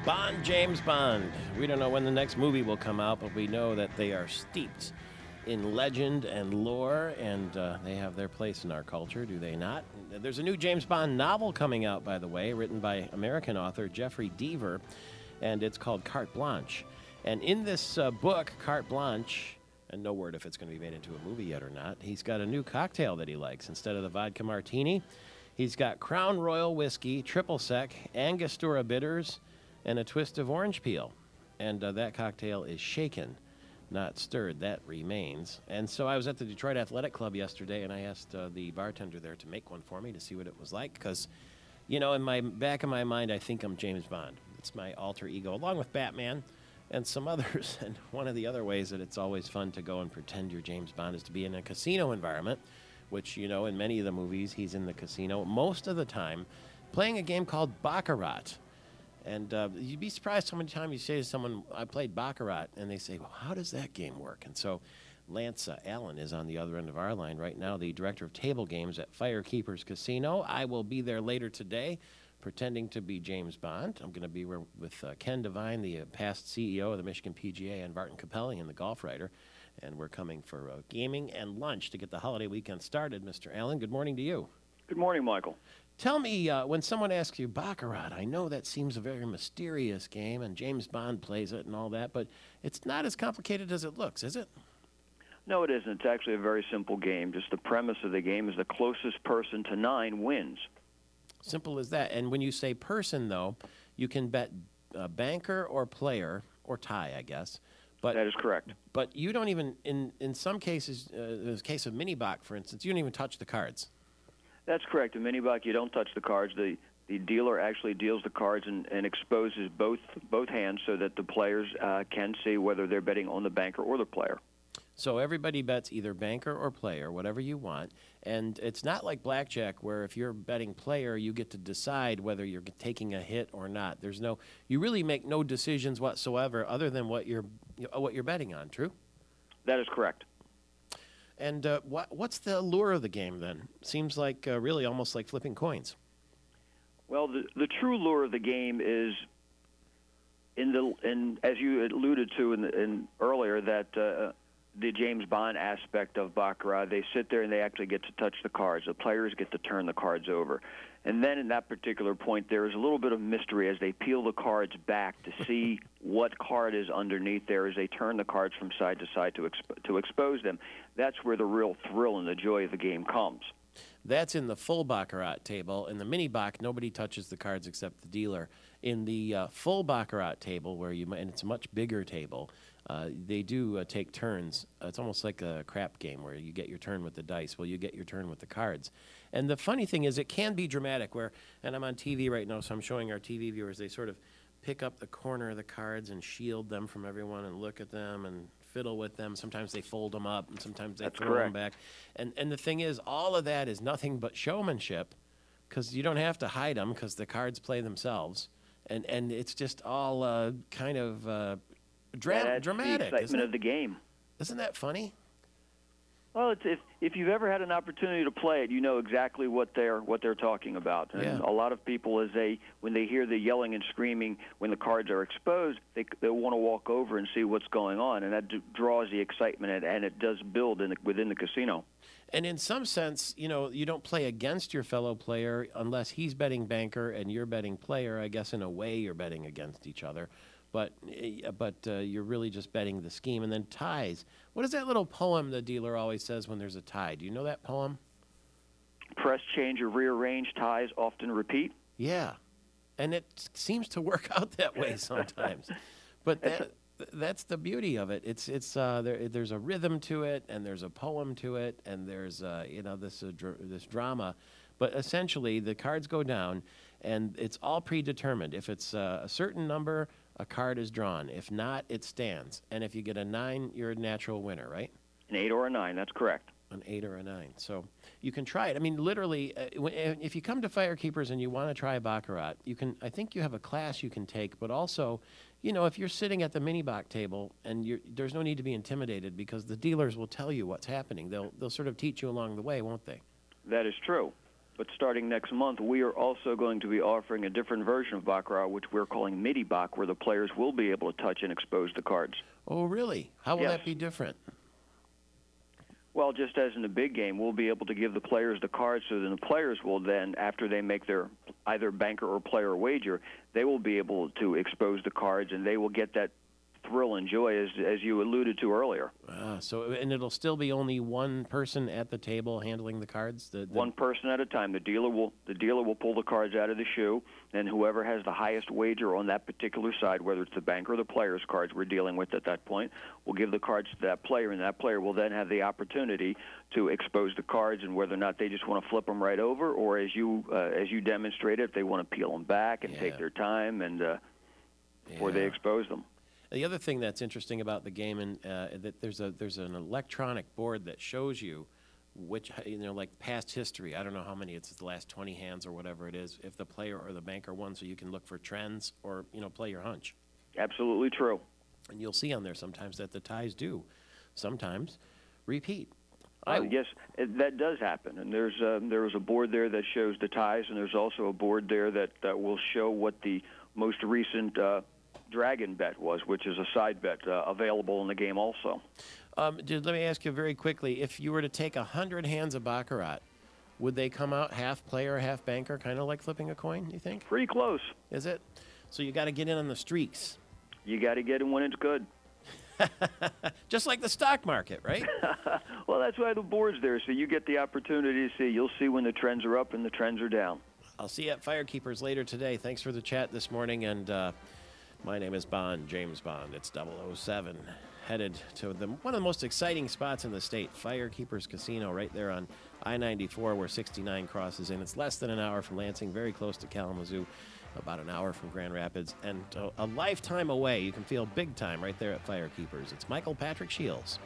Bond, James Bond. We don't know when the next movie will come out, but we know that they are steeped in legend and lore, and they have their place in our culture, do they not? There's a new James Bond novel coming out, by the way, written by American author Jeffrey Deaver, and it's called Carte Blanche. And in this book, Carte Blanche, and no word if it's going to be made into a movie yet or not, he's got a new cocktail that he likes. Instead of the vodka martini, he's got Crown Royal whiskey, triple sec, Angostura bitters, and a twist of orange peel. And that cocktail is shaken, not stirred. That remains. And so I was at the Detroit Athletic Club yesterday, and I asked the bartender there to make one for me to see what it was like. Because, you know, in my back of my mind, I think I'm James Bond. It's my alter ego, along with Batman and some others. And one of the other ways that it's always fun to go and pretend you're James Bond is to be in a casino environment, which, you know, in many of the movies, he's in the casino most of the time playing a game called Baccarat. And you'd be surprised how many times you say to someone, I played Baccarat, and they say, well, how does that game work? And so Lance Allen is on the other end of our line right now, the director of table games at Firekeepers Casino. I will be there later today pretending to be James Bond. I'm going to be with Ken Devine, the past CEO of the Michigan PGA, and Barton Capelli, and the golf writer. And we're coming for gaming and lunch to get the holiday weekend started. Mr. Allen, good morning to you. Good morning, Michael. Tell me, when someone asks you Baccarat, I know that seems a very mysterious game, and James Bond plays it and all that, but it's not as complicated as it looks, is it? No, it isn't. It's actually a very simple game. Just the premise of the game is the closest person to 9 wins. Simple as that. And when you say person, though, you can bet banker or player, or tie, I guess. But that is correct. But you don't even, in some cases, in the case of Mini-Bach, for instance, you don't even touch the cards. That's correct. In Mini-Bach, you don't touch the cards. The dealer actually deals the cards and exposes both hands so that the players can see whether they're betting on the banker or the player. So everybody bets either banker or player, whatever you want. And it's not like blackjack where if you're betting player, you get to decide whether you're taking a hit or not. You really make no decisions whatsoever other than what you're betting on, true? That is correct. And what's the allure of the game then? Seems like really almost like flipping coins. Well, the true lure of the game is as you alluded to earlier, that the James Bond aspect of Baccarat, they sit there and they actually get to touch the cards. The players get to turn the cards over. And then in that particular point, there is a little bit of mystery as they peel the cards back to see what card is underneath there as they turn the cards from side to side to expose them. That's where the real thrill and the joy of the game comes. That's in the full Baccarat table. In the Mini-Bach, nobody touches the cards except the dealer. In the full Baccarat table, and it's a much bigger table, they do take turns. It's almost like a crap game where you get your turn with the dice. Well, you get your turn with the cards. And the funny thing is it can be dramatic and I'm on TV right now, so I'm showing our TV viewers, they sort of pick up the corner of the cards and shield them from everyone and look at them and fiddle with them. Sometimes they fold them up, and sometimes they throw them back. And the thing is, all of that is nothing but showmanship because you don't have to hide them because the cards play themselves. And it's just all kind of dramatic. The excitement of the game. Isn't that funny? Well, if you've ever had an opportunity to play it, you know exactly what they're talking about. And a lot of people, when they hear the yelling and screaming when the cards are exposed, they want to walk over and see what's going on, and that draws the excitement, and it does build within the casino. And in some sense, you know, you don't play against your fellow player unless he's betting banker and you're betting player. I guess in a way you're betting against each other. But you're really just betting the scheme. And then ties. What is that little poem the dealer always says when there's a tie? Do you know that poem? Press, change, or rearrange, ties often repeat. Yeah. And it seems to work out that way sometimes. But that's the beauty of it. There's a rhythm to it, and there's a poem to it, and there's this drama. But essentially, the cards go down, and it's all predetermined. If it's a certain number, a card is drawn. If not, it stands. And if you get a 9, you're a natural winner, right? An 8 or a 9, that's correct. An 8 or a 9. So you can try it. I mean, literally, if you come to Firekeepers and you want to try Baccarat, I think you have a class you can take, but also, you know, if you're sitting at the Mini-Bach table, and there's no need to be intimidated because the dealers will tell you what's happening. They'll sort of teach you along the way, won't they? That is true. But starting next month, we are also going to be offering a different version of Baccarat, which we're calling Midi Bac, where the players will be able to touch and expose the cards. Oh, really? How will Yes. that be different? Well, just as in the big game, we'll be able to give the players the cards, so then the players will then, after they make their either banker or player wager, they will be able to expose the cards, and they will get that thrill and joy, as you alluded to earlier. And it'll still be only one person at the table handling the cards? One person at a time. The dealer will pull the cards out of the shoe, and whoever has the highest wager on that particular side, whether it's the banker or the player's cards we're dealing with at that point, will give the cards to that player, and that player will then have the opportunity to expose the cards, and whether or not they just want to flip them right over, or as you demonstrated, if they want to peel them back and take their time and before they expose them. The other thing that's interesting about the game, and that there's an electronic board that shows you which, like past history. I don't know how many, it's the last 20 hands or whatever it is, if the player or the banker won, so you can look for trends or, play your hunch. Absolutely true. And you'll see on there sometimes that the ties do sometimes repeat. Yes, that does happen. And there's a board there that shows the ties, and there's also a board there that will show what the most recent Dragon bet was, which is a side bet available in the game also. Let me ask you very quickly, if you were to take 100 hands of Baccarat, would they come out half player, half banker, kind of like flipping a coin, you think? Pretty close. Is it? So you got to get in on the streaks. You got to get in when it's good. Just like the stock market, right? Well, that's why the board's there, so you get the opportunity to see. You'll see when the trends are up and the trends are down. I'll see you at Firekeepers later today. Thanks for the chat this morning, and my name is Bond, James Bond. It's 007, headed to one of the most exciting spots in the state, Firekeepers Casino, right there on I-94 where 69 crosses in. It's less than an hour from Lansing, very close to Kalamazoo, about an hour from Grand Rapids, and a lifetime away. You can feel big time right there at Firekeepers. It's Michael Patrick Shields.